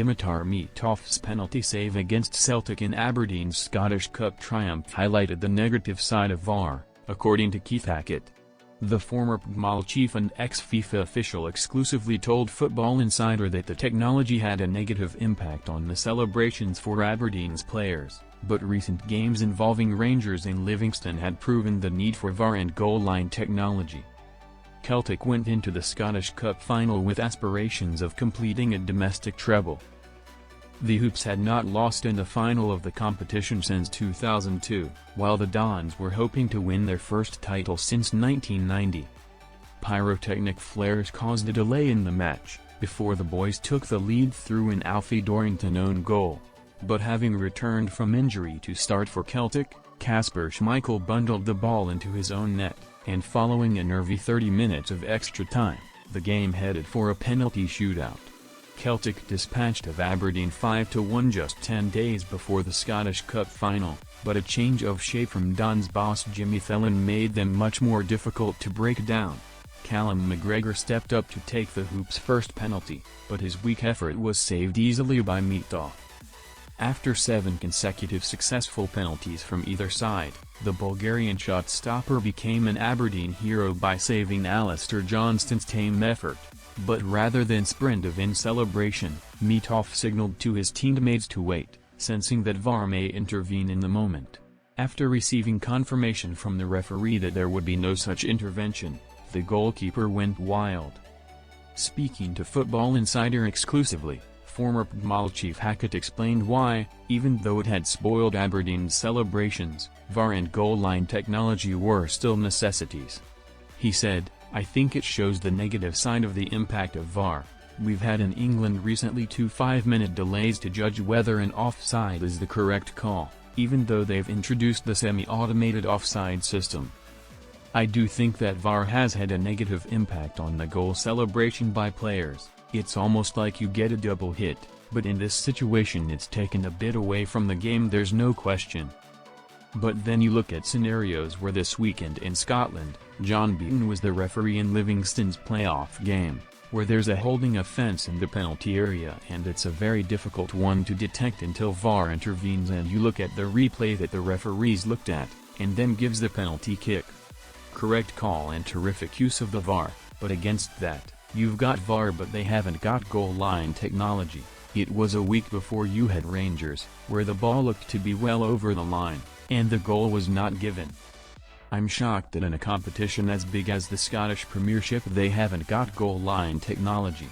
Dimitar Mitov's penalty save against Celtic in Aberdeen's Scottish Cup triumph highlighted the negative side of VAR, according to Keith Hackett. The former PGMOL chief and ex-FIFA official exclusively told Football Insider that the technology had a negative impact on the celebrations for Aberdeen's players, but recent games involving Rangers and Livingston had proven the need for VAR and goal line technology. Celtic went into the Scottish Cup final with aspirations of completing a domestic treble. The Hoops had not lost in the final of the competition since 2002, while the Dons were hoping to win their first title since 1990. Pyrotechnic flares caused a delay in the match, before the boys took the lead through an Alfie Dorrington own goal. But having returned from injury to start for Celtic, Kasper Schmeichel bundled the ball into his own net, and following a nervy 30 minutes of extra time, the game headed for a penalty shootout. Celtic dispatched of Aberdeen 5-1 just 10 days before the Scottish Cup final, but a change of shape from Dons boss Jimmy Thelen made them much more difficult to break down. Callum McGregor stepped up to take the Hoops' first penalty, but his weak effort was saved easily by Mitov. After 7 consecutive successful penalties from either side, the Bulgarian shot stopper became an Aberdeen hero by saving Alistair Johnston's tame effort. But rather than sprint in celebration, Mitov signaled to his teammates to wait, sensing that VAR may intervene in the moment. After receiving confirmation from the referee that there would be no such intervention, the goalkeeper went wild. Speaking to Football Insider exclusively, former PGMOL chief Hackett explained why, even though it had spoiled Aberdeen's celebrations, VAR and goal line technology were still necessities. He said, "I think it shows the negative side of the impact of VAR. We've had in England recently 2 5-minute delays to judge whether an offside is the correct call, even though they've introduced the semi-automated offside system. I do think that VAR has had a negative impact on the goal celebration by players. It's almost like you get a double hit, but in this situation it's taken a bit away from the game, there's no question." But then you look at scenarios where this weekend in Scotland, John Beaton was the referee in Livingston's playoff game, where there's a holding offence in the penalty area and it's a very difficult one to detect until VAR intervenes, and you look at the replay that the referees looked at, and then gives the penalty kick. Correct call and terrific use of the VAR, but against that, you've got VAR but they haven't got goal line technology. It was a week before you had Rangers, where the ball looked to be well over the line, and the goal was not given. I'm shocked that in a competition as big as the Scottish Premiership they haven't got goal line technology.